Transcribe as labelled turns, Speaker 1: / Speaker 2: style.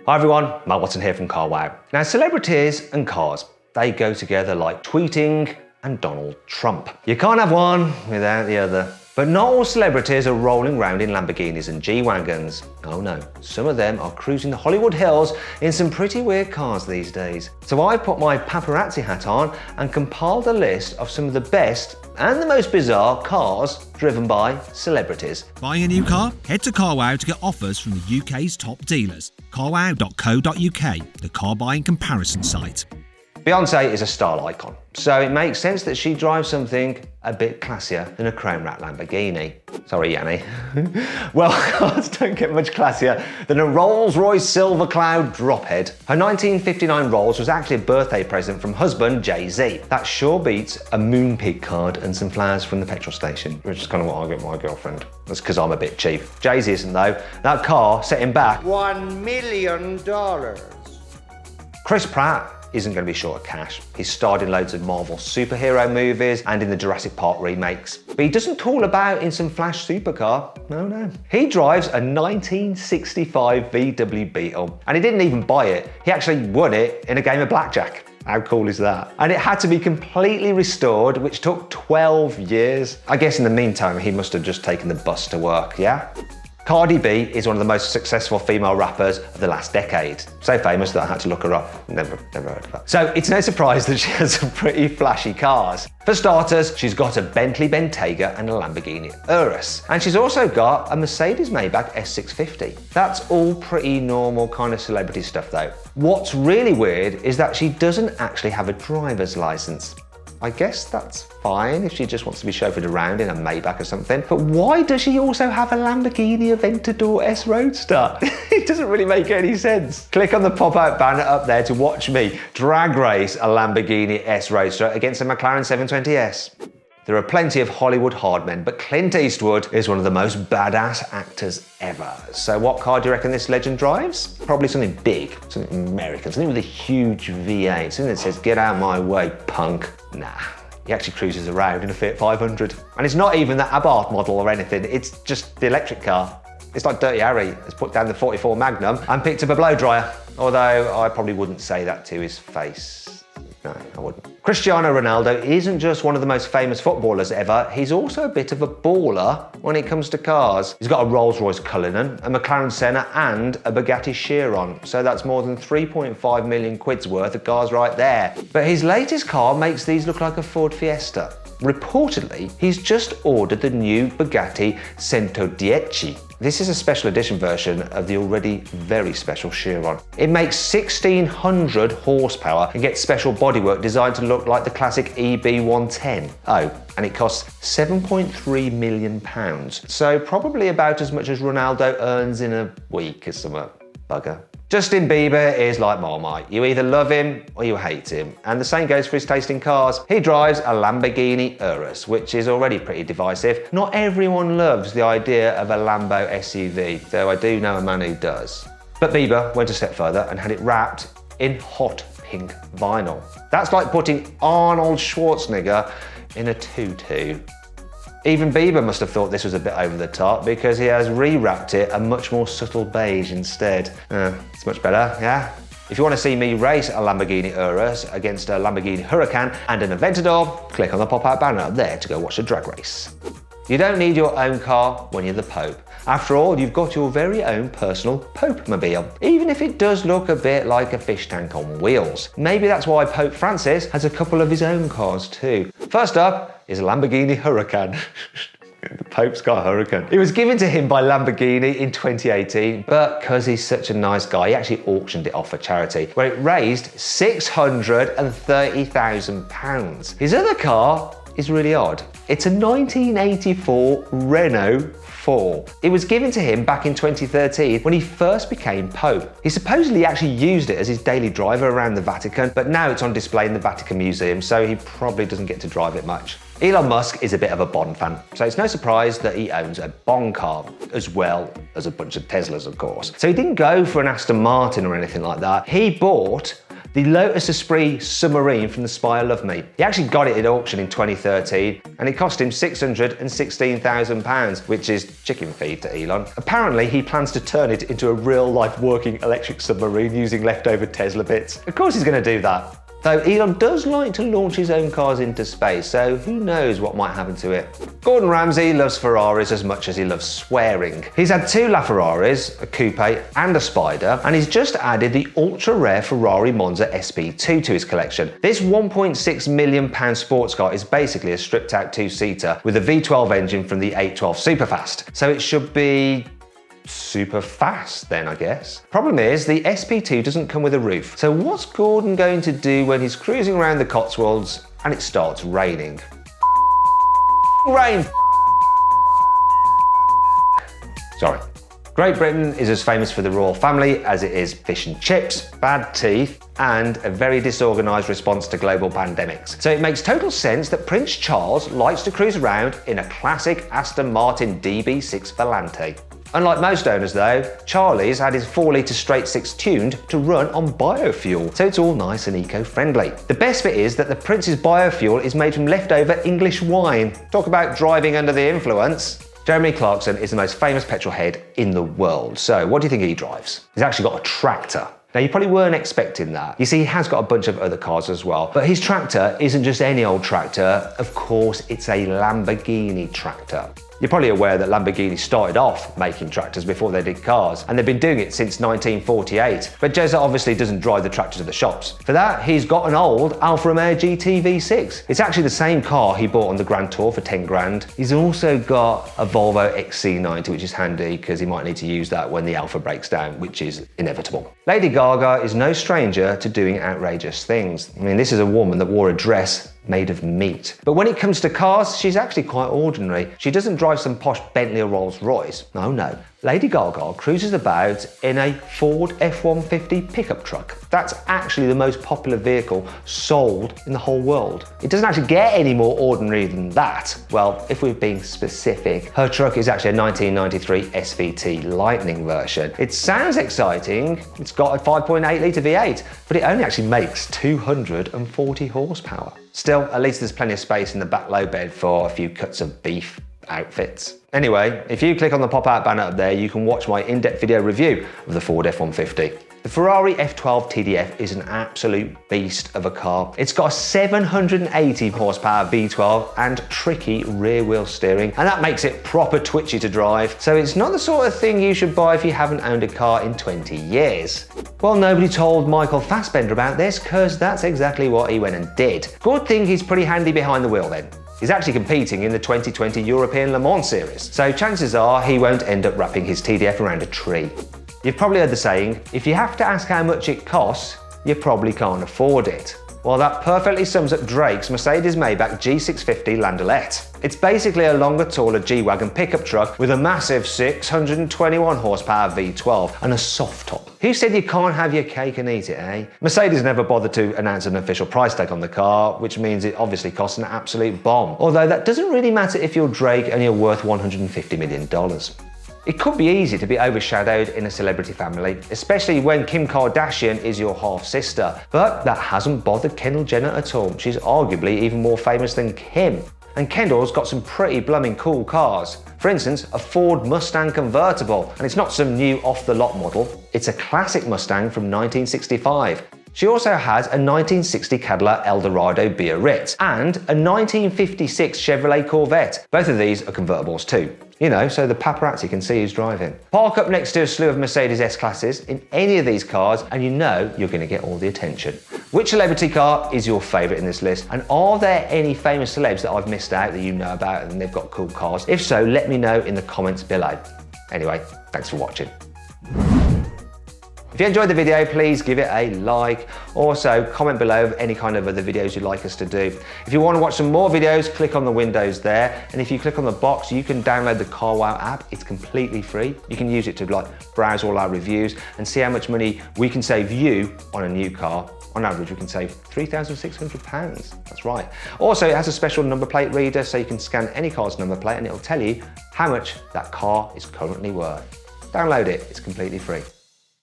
Speaker 1: Hi everyone, Matt Watson here from CarWow. Now, celebrities and cars, they go together like tweeting and Donald Trump. You can't have one without the other. But not all celebrities are rolling around in Lamborghinis and G-Wagons. Oh no, some of them are cruising the Hollywood Hills in some pretty weird cars these days. So I put my paparazzi hat on and compiled a list of some of the best and the most bizarre cars driven by celebrities.
Speaker 2: Buying a new car? Head to CarWow to get offers from the UK's top dealers. carwow.co.uk, the car buying comparison site.
Speaker 1: Beyonce is a style icon, so it makes sense that she drives something a bit classier than a chrome-wrapped Lamborghini. Sorry, Yanni. Well, cars don't get much classier than a Rolls-Royce Silver Cloud Drophead. Her 1959 Rolls was actually a birthday present from husband Jay-Z. That sure beats a Moonpig card and some flowers from the petrol station, which is kind of what I get my girlfriend. That's because I'm a bit cheap. Jay-Z isn't though. That car set him back
Speaker 3: $1 million.
Speaker 1: Chris Pratt isn't going to be short of cash. He's starred in loads of Marvel superhero movies and in the Jurassic Park remakes. But he doesn't tool about in some flash supercar. No. He drives a 1965 VW Beetle, and he didn't even buy it. He actually won it in a game of blackjack. How cool is that? And it had to be completely restored, which took 12 years. I guess in the meantime, he must have just taken the bus to work, yeah? Cardi B is one of the most successful female rappers of the last decade. So famous that I had to look her up. Never heard of her. So it's no surprise that she has some pretty flashy cars. For starters, she's got a Bentley Bentayga and a Lamborghini Urus. And she's also got a Mercedes-Maybach S650. That's all pretty normal kind of celebrity stuff though. What's really weird is that she doesn't actually have a driver's license. I guess that's fine if she just wants to be chauffeured around in a Maybach or something, but why does she also have a Lamborghini Aventador S Roadster? It doesn't really make any sense. Click on the pop-out banner up there to watch me drag race a Lamborghini S Roadster against a McLaren 720S. There are plenty of Hollywood hardmen, but Clint Eastwood is one of the most badass actors ever. So what car do you reckon this legend drives? Probably something big, something American, something with a huge V8, something that says, "Get out my way, punk." Nah, he actually cruises around in a Fiat 500. And it's not even the Abarth model or anything, it's just the electric car. It's like Dirty Harry has put down the 44 Magnum and picked up a blow dryer. Although I probably wouldn't say that to his face. No, I wouldn't. Cristiano Ronaldo isn't just one of the most famous footballers ever, he's also a bit of a baller when it comes to cars. He's got a Rolls-Royce Cullinan, a McLaren Senna and a Bugatti Chiron, so that's more than 3.5 million quid's worth of cars right there. But his latest car makes these look like a Ford Fiesta. Reportedly, he's just ordered the new Bugatti Centodieci. This is a special edition version of the already very special Chiron. It makes 1,600 horsepower and gets special bodywork designed to look like the classic EB110. Oh, and it costs £7.3 million. So probably about as much as Ronaldo earns in a week as some bugger. Justin Bieber is like Marmite. You either love him or you hate him. And the same goes for his taste in cars. He drives a Lamborghini Urus, which is already pretty divisive. Not everyone loves the idea of a Lambo SUV, though I do know a man who does. But Bieber went a step further and had it wrapped in hot pink vinyl. That's like putting Arnold Schwarzenegger in a tutu. Even Bieber must have thought this was a bit over the top because he has rewrapped it a much more subtle beige instead. It's much better, yeah? If you want to see me race a Lamborghini Urus against a Lamborghini Huracan and an Aventador, click on the pop-out banner up there to go watch the drag race. You don't need your own car when you're the Pope. After all, you've got your very own personal Pope-mobile, even if it does look a bit like a fish tank on wheels. Maybe that's why Pope Francis has a couple of his own cars too. First up is a Lamborghini Huracan. The Pope's got a Huracan. It was given to him by Lamborghini in 2018, but because he's such a nice guy, he actually auctioned it off for charity, where it raised £630,000. His other car is really odd. It's a 1984 Renault 4. It was given to him back in 2013 when he first became Pope. He supposedly actually used it as his daily driver around the Vatican, but now it's on display in the Vatican Museum, so he probably doesn't get to drive it much. Elon Musk is a bit of a Bond fan, so it's no surprise that he owns a Bond car, as well as a bunch of Teslas, of course. So he didn't go for an Aston Martin or anything like that. He bought the Lotus Esprit Submarine from the Spire Love Me. He actually got it at auction in 2013 and it cost him £616,000, which is chicken feed to Elon. Apparently he plans to turn it into a real-life working electric submarine using leftover Tesla bits. Of course he's going to do that. Though Elon does like to launch his own cars into space, so who knows what might happen to it. Gordon Ramsay loves Ferraris as much as he loves swearing. He's had two LaFerraris, a coupe and a Spider, and he's just added the ultra-rare Ferrari Monza SP2 to his collection. This £1.6 million sports car is basically a stripped-out two-seater with a V12 engine from the 812 Superfast, so it should be super fast then, I guess. Problem is, the SP2 doesn't come with a roof. So what's Gordon going to do when he's cruising around the Cotswolds and it starts raining? Rain! Sorry. Great Britain is as famous for the royal family as it is fish and chips, bad teeth, and a very disorganised response to global pandemics. So it makes total sense that Prince Charles likes to cruise around in a classic Aston Martin DB6 Volante. Unlike most owners though, Charlie's had his 4-litre straight six tuned to run on biofuel, so it's all nice and eco-friendly. The best bit is that the Prince's biofuel is made from leftover English wine. Talk about driving under the influence. Jeremy Clarkson is the most famous petrol head in the world, so what do you think he drives? He's actually got a tractor. Now, you probably weren't expecting that. You see, he has got a bunch of other cars as well, but his tractor isn't just any old tractor. Of course, it's a Lamborghini tractor. You're probably aware that Lamborghini started off making tractors before they did cars, and they've been doing it since 1948. But Jezza obviously doesn't drive the tractor to the shops. For that, he's got an old Alfa Romeo GT V6. It's actually the same car he bought on the Grand Tour for 10 grand. He's also got a Volvo XC90, which is handy because he might need to use that when the Alfa breaks down, which is inevitable. Lady Gaga is no stranger to doing outrageous things. I mean, this is a woman that wore a dress made of meat. But when it comes to cars, she's actually quite ordinary. She doesn't drive some posh Bentley or Rolls-Royce. No. Lady Gaga cruises about in a Ford F-150 pickup truck. That's actually the most popular vehicle sold in the whole world. It doesn't actually get any more ordinary than that. Well, if we're being specific, her truck is actually a 1993 SVT Lightning version. It sounds exciting. It's got a 5.8-litre V8, but it only actually makes 240 horsepower. Still, at least there's plenty of space in the back low bed for a few cuts of beef outfits. Anyway, if you click on the pop-out banner up there, you can watch my in-depth video review of the Ford F-150. The Ferrari F12 TDF is an absolute beast of a car. It's got a 780 horsepower V12 and tricky rear wheel steering, and that makes it proper twitchy to drive. So it's not the sort of thing you should buy if you haven't owned a car in 20 years. Well, nobody told Michael Fassbender about this, because that's exactly what he went and did. Good thing he's pretty handy behind the wheel then. He's actually competing in the 2020 European Le Mans series, so chances are he won't end up wrapping his TDF around a tree. You've probably heard the saying, if you have to ask how much it costs, you probably can't afford it. Well, that perfectly sums up Drake's Mercedes-Maybach G650 Landaulet. It's basically a longer, taller G-Wagon pickup truck with a massive 621 horsepower V12 and a soft top. Who said you can't have your cake and eat it, eh? Mercedes never bothered to announce an official price tag on the car, which means it obviously costs an absolute bomb. Although that doesn't really matter if you're Drake and you're worth $150 million. It could be easy to be overshadowed in a celebrity family, especially when Kim Kardashian is your half-sister. But that hasn't bothered Kendall Jenner at all. She's arguably even more famous than Kim. And Kendall's got some pretty blooming cool cars. For instance, a Ford Mustang convertible. And it's not some new off-the-lot model. It's a classic Mustang from 1965. She also has a 1960 Cadillac Eldorado Biarritz and a 1956 Chevrolet Corvette. Both of these are convertibles too. You know, so the paparazzi can see who's driving. Park up next to a slew of Mercedes S-Classes in any of these cars and you know you're going to get all the attention. Which celebrity car is your favourite in this list? And are there any famous celebs that I've missed out that you know about and they've got cool cars? If so, let me know in the comments below. Anyway, thanks for watching. If you enjoyed the video, please give it a like. Also, comment below any kind of other videos you'd like us to do. If you want to watch some more videos, click on the windows there. And if you click on the box, you can download the CarWow app. It's completely free. You can use it to browse all our reviews and see how much money we can save you on a new car. On average, we can save £3,600. That's right. Also, it has a special number plate reader, so you can scan any car's number plate and it'll tell you how much that car is currently worth. Download it, it's completely free.